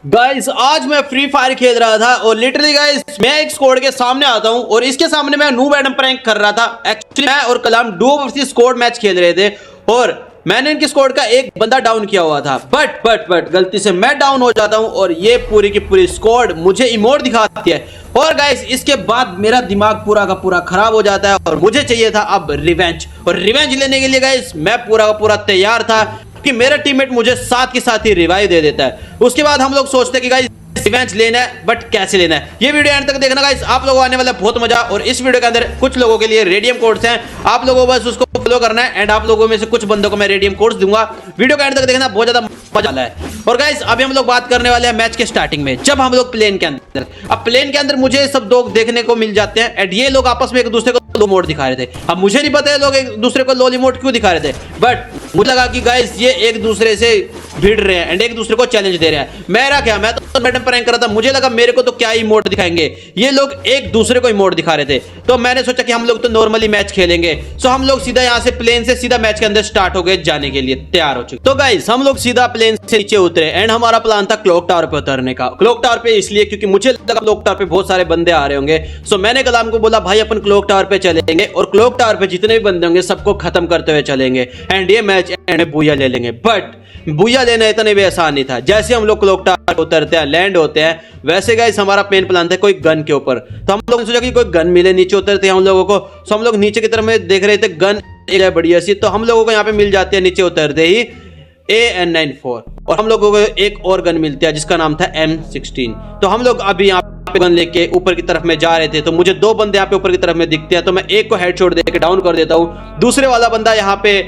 Guys आज मैं free fire खेल रहा था और लिटरली गाइस मैं एक स्क्वाड के सामने आता हूं और इसके सामने मैं नूब एडम प्रैंक कर रहा था। एक्चुअली मैं और कलाम डुओ वर्सेस स्क्वाड मैच खेल रहे थे और मैंने इनके स्क्वाड का एक बंदा डाउन किया हुआ था। बट गलती से मैं डाउन हो जाता हूं और ये पूरी की पूरी स्क्वाड मुझे इमोट दिखाती है। और गाइस इसके बाद मेरा दिमाग पूरा का पूरा खराब हो जाता है और मुझे चाहिए था अब रिवेंज। और रिवेंज लेने के लिए गाइस मैं पूरा का पूरा तैयार था कि मेरा टीममेट मुझे साथ के साथ ही रिवाइव दे देता है। उसके बाद हम लोग सोचते हैं कि गाइस रिवेंज लेना है, बट कैसे लेना है ये वीडियो एंड तक देखना गाइस। आप लोगों को आने वाला बहुत मजा। और इस वीडियो के अंदर कुछ लोगों के लिए रेडियम कोड्स हैं, आप लोगों को बस उसको फॉलो करना है एंड आप लोगों में से कुछ बंदों को मैं रेडियम कोड्स दूंगा। वीडियो के एंड तक देखना, बहुत ज्यादा मजा आला है। और गाइस अभी हम लोग बात करने वाले हैं मैच के स्टार्टिंग में, जब हम लोग प्लेन के अंदर, अब प्लेन के अंदर मुझे सब लोग देखने को मिल जाते हैं एंड ये लोग आपस में एक दूसरे को लो इमोट दिखा रहे थे। अब मुझे नहीं पता है लोग एक दूसरे को लो इमोट क्यों दिखा रहे थे, बट मुझे लगा कि गाइस ये एक दूसरे से भिड़ रहे हैं एंड एक दूसरे को चैलेंज दे रहे हैं। मेरा क्या, मैं तो मैडम प्रैंक कर रहा था, मुझे लगा मेरे को तो क्या इमोट दिखाएंगे, ये लोग एक दूसरे को इमोट दिखा रहे थे। तो मैंने सोचा कि हम लोग तो नॉर्मली मैच खेलेंगे। सो हम लोग सीधा यहाँ से प्लेन से सीधा मैच के अंदर स्टार्ट हो गए, जाने के लिए तैयार हो चुके। तो गाइस हम लोग सीधा प्लेन से नीचे उतरे एंड हमारा प्लान था क्लॉक टावर पे उतरने का। क्लॉक टावर पे इसलिए क्योंकि मुझे लगा क्लॉक टावर पे बहुत सारे बंदे आ रहे होंगे। सो मैंने कलाम को बोला भाई अपन क्लॉक टावर पे चलेंगे और क्लॉक टावर पे जितने भी बंदे होंगे सबको खत्म करते हुए चलेंगे एंड ये मैच एंड में बुया ले लेंगे। बट बुया लेना इतना भी आसान नहीं था। जैसे हम लोग क्लॉक टावर पे उतरते हैं, लैंड होते हैं, वैसे गाइस हमारा मेन प्लान था कोई गन के ऊपर। तो हम लोग ने सोचा कि कोई गन मिले, नीचे उतरते हैं हम लोगों को। सो हम लोग नीचे की तरफ में देख रहे थे, गन एक बढ़िया सी, तो हम लोगों को यहाँ पे मिल जाती है नीचे उतरते ही AN94 और हम लोगों को एक और गन मिलती है जिसका नाम था M16। तो हम लोग अभी यहाँ पे गन लेके ऊपर की तरफ में जा रहे थे, तो मुझे दो बंदे यहाँ पे ऊपर की तरफ में दिखते हैं, तो मैं एक को हेडशॉट देके डाउन कर देता हूँ। दूसरे वाला बंदा यहाँ पे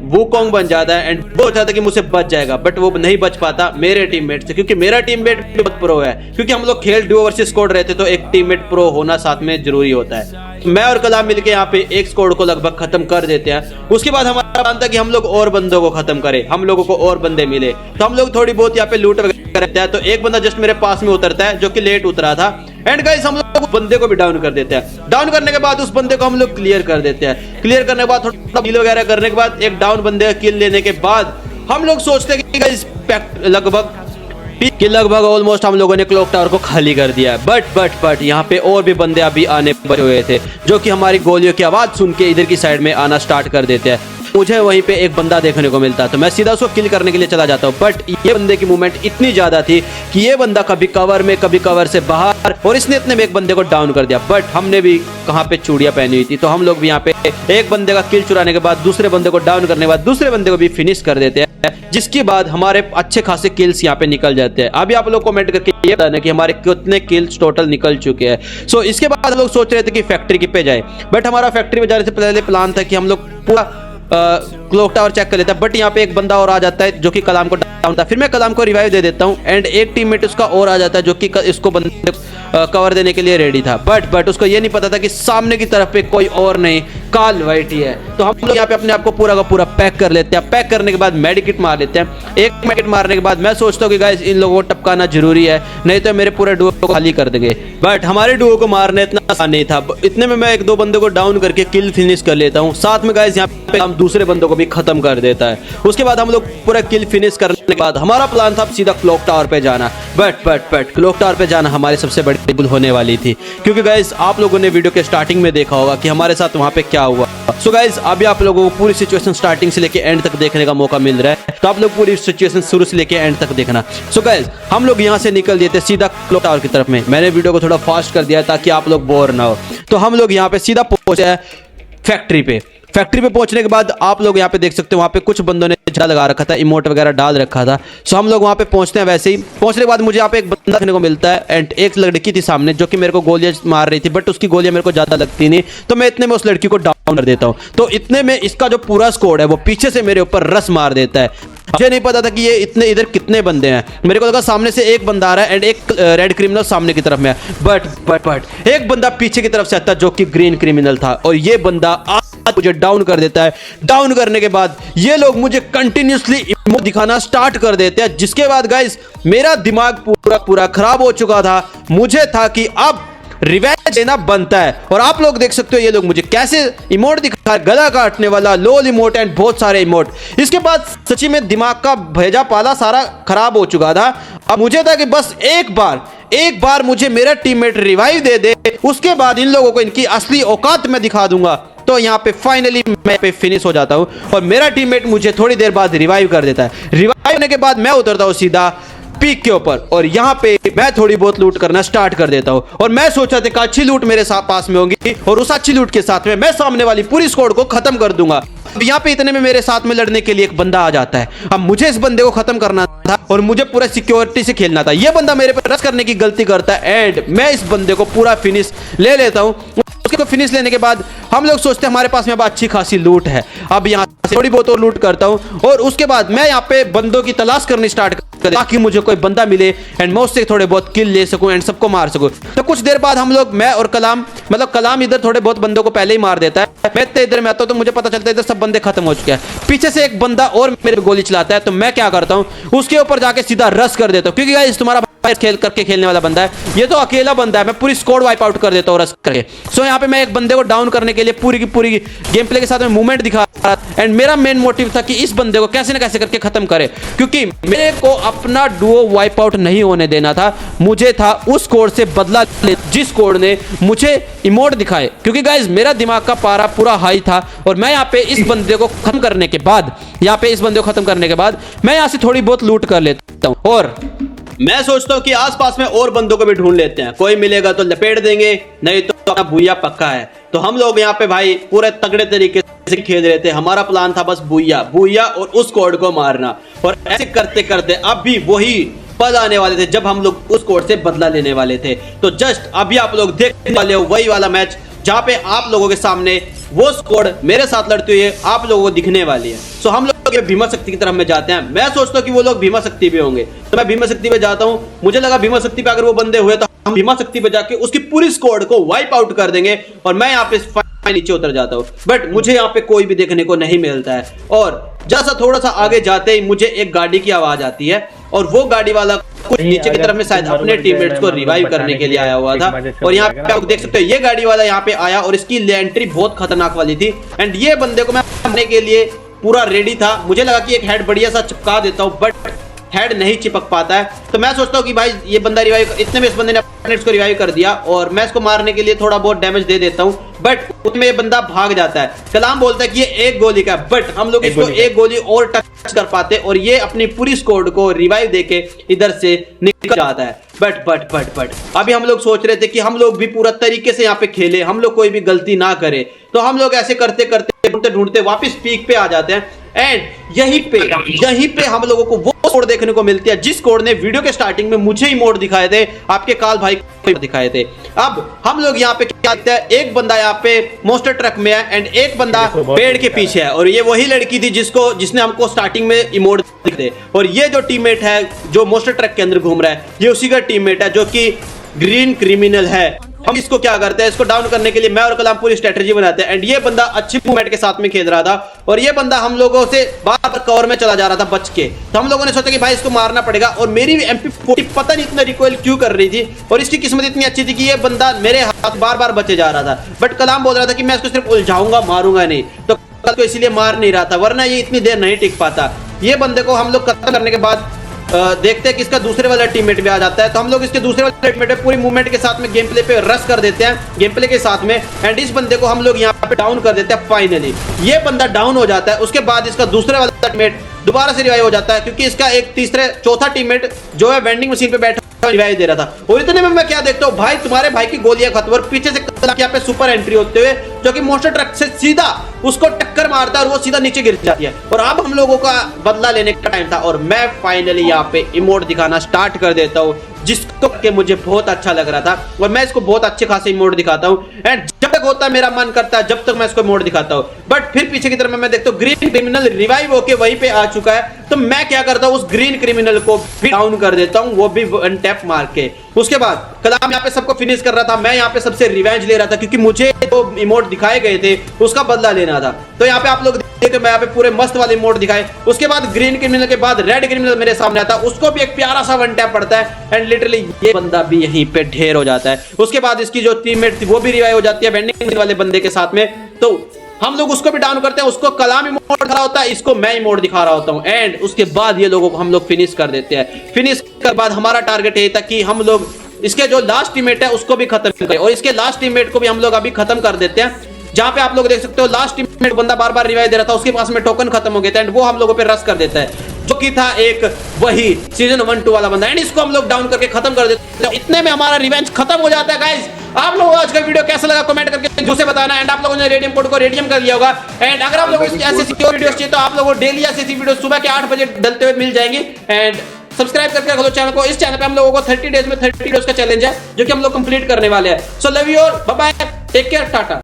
वुकोंग बन जाता है एंड वो चाहता है कि मुझसे बच जाएगा, बट वो नहीं बच पाता मेरे टीममेट से, क्योंकि मेरा टीममेट भी बहुत प्रो है। क्योंकि हम लोग खेल डुओ वर्सेस स्क्वाड रहते तो एक टीममेट प्रो होना साथ में जरूरी होता है। मैं और कलाम मिलके यहाँ पे एक स्क्वाड को लगभग खत्म कर देते हैं। उसके बाद हमारा प्लान था कि हम लोग और बंदों को खत्म करें, हम लोगों को और बंदे मिले तो हम लोग थोड़ी बहुत यहाँ पे लूट वगैरह करते हैं। तो एक बंदा जस्ट मेरे पास में उतरता है जो कि लेट उतरा था एंड गाइस हम लोग बंदे को भी डाउन कर देते हैं। डाउन करने के बाद उस बंदे को हम लोग क्लियर कर देते हैं। क्लियर करने के बाद थोड़ा किल वगैरह करने के बाद एक डाउन बंदे का किल लेने के बाद हम लोग सोचते हैं कि गाइस लगभग ऑलमोस्ट हम लोगों ने क्लॉक टावर को खाली कर दिया है। बट यहाँ पे और भी बंदे अभी आने बचे हुए थे जो कि हमारी गोलियों की आवाज सुन के इधर की साइड में आना स्टार्ट कर देते हैं। मुझे वहीं पे एक बंदा देखने को मिलता है तो मैं सीधा उसको किल करने के लिए चला जाता हूँ। बट ये बंदे की मूवमेंट इतनी ज्यादा थी कि ये बंदा कभी कवर में कभी कवर से बाहर, और इसने इतने में एक बंदे को डाउन कर दिया। बट हमने भी कहाँ पे चूड़ियां पहनी हुई थी, तो हम लोग भी यहाँ पे एक बंदे का किल चुराने के बाद दूसरे बंदे को डाउन करने के बाद दूसरे बंदे को भी फिनिश कर देते हैं, जिसके बाद हमारे अच्छे खासे किल्स यहाँ पे निकल जाते हैं। अभी आप लोग कमेंट करके ये बताना कि हमारे कितने किल्स टोटल निकल चुके हैं। सो इसके बाद हम लोग सोच रहे थे कि फैक्ट्री पे जाए, बट हमारा फैक्ट्री में जाने से पहले प्लान था कि हम लोग पूरा क्लॉक टावर चेक कर लेता है। बट यहाँ पे एक बंदा और आ जाता है जो कि कलाम को डाउन था, फिर मैं कलाम को रिवाइव दे देता हूँ एंड एक टीममेट उसका और आ जाता है जो कि इसको बंदे कवर देने के लिए रेडी था। बट उसको ये नहीं पता था कि सामने की तरफ पे कोई और नहीं, काल वाइट ही है। तो हम लोग यहाँ पे अपने आप को पूरा का पूरा पैक कर लेते हैं। पैक करने के बाद मेडिकिट मार लेते हैं। एक मेडिकिट मारने के बाद मैं सोचता हूँ कि गाइस इन लोगों को टपकाना जरूरी है, नहीं तो मेरे पूरे डुओ को खाली कर देंगे। बट हमारे डुओ को मारना इतना आसान नहीं था। इतने में मैं एक दो बंदे को डाउन करके किल फिनिश कर लेता हूँ। साथ में गाइस यहाँ पे हम दूसरे बंदों को भी खत्म कर देता है। उसके बाद हम लोग पूरा किल फिनिश करने के बाद हमारा प्लान था सीधा क्लॉक टावर पे जाना। बट क्लॉक टावर पे जाना हमारी सबसे बड़ी भूल होने वाली थी, क्योंकि गाइस आप लोगों ने वीडियो के स्टार्टिंग में देखा होगा कि हमारे साथ वहां पे क्या हुआ। सो गाइस अभी आप लोगों को पूरी सिचुएशन स्टार्टिंग से लेके एंड तक देखने का मौका मिल रहा है, तो आप लोग पूरी सिचुएशन शुरू से लेके एंड तक देखना। सो गाइस हम लोग यहाँ से निकल देते सीधा क्लॉक टावर की तरफ में। मैंने वीडियो को थोड़ा फास्ट कर दिया ताकि आप लोग बोर ना हो। तो हम लोग यहाँ पे सीधा पहुंचे फैक्ट्री पे। फैक्ट्री पे पहुंचने के बाद आप लोग यहाँ पे देख सकते हो वहाँ पे कुछ बंदों ने झंडा लगा रखा था, इमोट वगैरह डाल रखा था। सो हम लोग वहाँ पे पहुंचते हैं। वैसे ही पहुंचने के बाद मुझे यहाँ पे एक बंदा देखने को मिलता है एंड एक लड़की थी सामने जो कि मेरे को गोलियां मार रही थी, बट उसकी गोलियां मेरे को ज्यादा लगती नहीं, तो मैं इतने में उस लड़की को डाउन कर देता हूँ। तो इतने में इसका जो पूरा स्क्वाड है वो पीछे से मेरे ऊपर रस मार देता है। मुझे नहीं पता था कि ये इतने इधर कितने बंदे हैं। मेरे को लगा सामने से एक बंदा आ रहा है एंड एक रेड क्रिमिनल सामने की तरफ में है। बट एक बंदा पीछे की तरफ से आता जो कि ग्रीन क्रिमिनल था और ये बंदा मुझे डाउन कर देता है। डाउन करने के बाद ये लोग मुझे कंटिन्यूसली इमोट दिखाना स्टार्ट कर देते हैं, जिसके बाद गाइस मेरा दिमाग पूरा खराब हो चुका था। मुझे था कि अब रिवेंज देना बनता है। और आप लोग देख सकते हो ये लोग मुझे कैसे इमोट दिखा, गला काटने वाला, लोल इमोट एंड बहुत सारे इमोट। इसके बाद सच्ची में दिमाग का भेजा पाला सारा खराब हो चुका था। अब मुझे था कि बस एक बार मुझे मेरा टीममेट रिवाइव दे दे, उसके बाद इन लोगों को इनकी असली औकात मैं दिखा दूंगा। तो यहाँ पे फाइनली मैं पे फिनिश हो जाता हूँ और मेरा टीममेट मुझे थोड़ी देर बाद रिवाइव कर देता है। रिवाइव होने के बाद मैं उतरता हूँ सीधा पीक के ऊपर और यहाँ पे मैं थोड़ी बहुत लूट करना स्टार्ट कर देता हूँ। और मैं सोचा था कि अच्छी लूट मेरे साथ पास में होगी और उस अच्छी लूट के साथ में मैं सामने वाली पूरी स्क्वाड को खत्म कर दूंगा। अब यहाँ पे इतने में मेरे साथ में लड़ने के लिए एक बंदा आ जाता है। अब मुझे इस बंदे को खत्म करना था और मुझे पूरा सिक्योरिटी से खेलना था। ये बंदा मेरे पे रश करने की गलती करता है एंड मैं इस बंदे को पूरा फिनिश ले लेता हूँ। उसको फिनिश लेने के बाद हम लोग सोचते हैं हमारे पास में अब अच्छी खासी लूट है, अब यहाँ से थोड़ी बहुत और लूट करता हूँ और उसके बाद मैं यहाँ पे बंदों की तलाश करनी स्टार्ट कर ताकि मुझे कोई बंदा मिले एंड मैं उससे थोड़े बहुत किल ले सकूं एंड सबको मार सकूं। तो कुछ देर बाद हम लोग, मैं और कलाम, मतलब कलाम इधर थोड़े बहुत बंदों को पहले ही मार देता है। मैं इधर में आता हूं तो मुझे पता चलता है इधर सब बंदे खत्म हो चुके हैं। पीछे से एक बंदा और मेरे पे गोली चलाता है तो मैं क्या करता हूं, उसके ऊपर जाके सीधा रश कर देता हूं क्योंकि गाइस तुम्हारा खेल करके खेलने वाला बंदा है, ये तो अकेला बंदा है। मैं पूरी स्क्वाड वाइप आउट कर देता हूँ रश करके। सो यहाँ पे मैं एक बंदे को डाउन करने के लिए पूरी की पूरी गेम प्ले के साथ में मूवमेंट दिखा रहा था एंड मेरा मेन मोटिव था कि इस बंदे को कैसे ना कैसे करके खत्म करे क्योंकि मेरे को अपना डुओ वाइप आउट नहीं होने देना था। मुझे था उस स्क्वाड से बदला जिस स्क्वाड ने मुझे इमोट दिखाए क्योंकि गाइज मेरा दिमाग का पारा पूरा हाई था। और मैं यहाँ पे इस बंदे को खत्म करने के बाद मैं यहाँ से थोड़ी बहुत लूट कर लेता हूँ और मैं सोचता हूँ कि आसपास में और बंदों को भी ढूंढ लेते हैं, कोई मिलेगा तो लपेट देंगे, नहीं तो अपना भूया पक्का है। तो हम लोग यहाँ पे भाई पूरे तगड़े तरीके से खेल रहे थे। हमारा प्लान था बस भूया और उस कोड को मारना। और ऐसे करते करते अब भी वही पल आने वाले थे जब हम लोग उस कोड से बदला लेने वाले थे। तो जस्ट अभी आप लोग देखने वाले हो वही वाला मैच जहाँ पे आप लोगों के सामने वो स्क्वाड मेरे साथ लड़ते हुए आप लोगों को दिखने वाली है। सो हम लोग भीमा शक्ति की तरफ में जाते हैं। मैं सोचता हूँ कि वो लोग भीमा शक्ति पे होंगे तो मैं भीमा शक्ति पे जाता हूँ। मुझे लगा भीमा शक्ति पे अगर वो बंदे हुए तो हम भीमा शक्ति पे जाके उसकी पूरी स्क्वाड को वाइप आउट कर देंगे और मैं यहाँ पे नीचे उतर जाता हूँ। बट मुझे यहाँ पे कोई भी देखने को नहीं मिलता है और जैसा थोड़ा सा आगे जाते ही मुझे एक गाड़ी की आवाज आती है और वो गाड़ी वाला कुछ नीचे की तरफ में शायद अपने टीममेट्स को रिवाइव करने के लिए आया हुआ था। और यहाँ पे आप देख सकते हो ये गाड़ी वाला यहाँ पे आया और इसकी एंट्री बहुत खतरनाक वाली थी एंड ये बंदे को मैं मारने के लिए पूरा रेडी था। मुझे लगा कि एक हेड बढ़िया सा चिपका देता हूँ बट हेड नहीं चिपक पाता है। तो मैं सोचता हूँ कि भाई ये बंदा रिवाइव, इतने में इस बंदे ने अपने को रिवाइव कर दिया और मैं इसको मारने के लिए थोड़ा बहुत डैमेज दे देता हूँ बट उसमें ये बंदा भाग जाता है। कलाम बोलता है कि ये एक गोली का है बट हम लोग इसको एक गोली और टच कर पाते और ये अपनी पूरी स्क्वाड को रिवाइव देके इधर से निकल जाता है। बट अभी हम लोग सोच रहे थे कि हम लोग भी पूरा तरीके से यहाँ पे खेले, हम लोग कोई भी गलती ना करे। तो हम लोग ऐसे करते करते ढूंढते वापस पीक पे आ जाते हैं एंड यहीं पे हम लोगों को वो कोड देखने को मिलती है जिस कोड ने वीडियो के स्टार्टिंग में मुझे इमोट दिखाए थे, आपके काल भाई को दिखाए थे। अब हम लोग यहाँ पे क्या देखते हैं, एक बंदा यहाँ पे मोस्टर ट्रक में है एंड एक बंदा पेड़ के पीछे है और ये वही लड़की थी जिसने हमको स्टार्टिंग में इमोट दिखे। और ये जो टीममेट है जो मोस्टर ट्रक के अंदर घूम रहा है ये उसी का टीममेट है जो कि ग्रीन क्रिमिनल है। हम इसको क्या करते हैं, इसको डाउन करने के लिए मैं और कलाम पूरी स्ट्रेटजी बनाते हैं एंड ये बंदा अच्छी मूवमेंट के साथ में खेल रहा था और ये बंदा हम लोगों से बार कवर में चला जा रहा था बच के। तो हम लोगों ने सोचा कि भाई इसको मारना पड़ेगा और मेरी MP40 पता नहीं इतना रिकॉइल क्यों कर रही थी और इसकी किस्मत इतनी अच्छी थी कि ये बंदा मेरे हाथ बार बचे जा रहा था। बट कलाम बोल रहा था कि मैं इसको सिर्फ उलझाऊंगा, मारूंगा नहीं, तो कल को इसीलिए मार नहीं रहा था वरना ये इतनी देर नहीं टिक पाता। ये बंदे को हम लोग खत्म करने के बाद देखते हैं कि इसका दूसरे वाला टीममेट भी आ जाता है। तो हम लोग इसके दूसरे वाले टीममेट पूरी मूवमेंट के साथ में गेम प्ले पे रश कर देते हैं गेम प्ले के साथ में एंड इस बंदे को हम लोग यहाँ पे डाउन कर देते हैं। फाइनली ये बंदा डाउन हो जाता है। उसके बाद इसका दूसरे वाला टीममेट दोबारा से रिवाइव हो जाता है क्योंकि इसका एक चौथा टीममेट जो है वेंडिंग मशीन पे बैठा रिवाइव दे रहा था। और इतने में मैं क्या देखता हूँ, भाई तुम्हारे भाई की गोलियां खत्म और पीछे से यहाँ पे सुपर एंट्री होते हुए जो कि मोस्टर ट्रक से सीधा उसको टक्कर मारता है और वो सीधा नीचे गिर जाती है। और अब हम लोगों का बदला लेने का टाइम था और मैं फाइनली यहाँ पे इमोट दिखाना स्टार्ट कर देता हूँ जिसको कि मुझे बहुत अच्छा लग रहा था और मैं इसको बहुत अच्छे खासे इमोट दिखाता हूँ एंड जब तक होता है मेरा मन करता है जब तक मैं इसको इमोट दिखाता हूँ। बट फिर पीछे की तरफ मैं देखता हूँ ग्रीन क्रिमिनल रिवाइव होके वहीं पे आ चुका है। तो मैं क्या करता हूँ, उस ग्रीन क्रिमिनल को भी डाउन कर देता हूँ, वो भी वन टैप मार के। उसके बाद कलाम यहाँ पे सबको फिनिश कर रहा था, मैं यहाँ पे सबसे रिवेंज ले रहा था क्योंकि मुझे जो इमोट दिखाए गए थे उसका बदला लेना था। तो यहाँ पे आप लोग तो मैं यहाँ पे पूरे मस्त वाले मोड दिखाए। उसके बाद ग्रीन क्रिमिनल के बाद रेड क्रिमिनल मेरे सामने आता है, उसको भी एक प्यारा सा वन टैप पड़ता है एंड लिटरली ये बंदा भी यहीं पे ढेर हो जाता है। उसके बाद इसकी जो टीममेट थी वो भी रिवाइव हो जाती है वेंडिंग वाले बंदे के साथ में। तो हम लोग उसको भी डाउन करते हैं, उसको कलामी मोड दिखा रहा होता है, इसको मैं ही मोड दिखा रहा होता हूँ एंड उसके बाद ये लोगों को हम लोग फिनिश कर देते हैं। फिनिश के बाद हमारा टारगेट यही था कि हम लोग इसके जो लास्ट टीममेट है उसको भी खत्म करें और इसके लास्ट टीममेट को भी हम लोग अभी खत्म कर देते हैं। जहां पे आप लोग देख सकते हो लास्ट टीममेट बंदा बार बार रिवाइव दे रहा था, उसके पास में टोकन खत्म हो गया था एंड वो हम लोगों पे रश कर देता है, जो कि था एक वही सीजन 1-2 वाला बंदा एंड इसको हम लोग डाउन करके खत्म कर देते हैं। इतने में हमारा रिवेंज खत्म हो जाता है गाइस। आप लोगों को आज का वीडियो कैसा लगा कमेंट करके मुझे बताना एंड आप लोगों ने रेडियम कोड को रेडियम कर लिया होगा एंड अगर आप लोगों को ऐसे सिक्योर वीडियोस चाहिए तो आप लोगों को डेली ऐसी वीडियो सुबह के 8 बजे डलते हुए मिल जाएंगी एंड सब्सक्राइब करके रखो चैनल को। इस चैनल पे हम लोगों को 30 डेज में 30 वीडियोस का चैलेंज है जो कि हम लोग कंप्लीट करने वाले हैं। So love you all, bye bye, take care, Tata.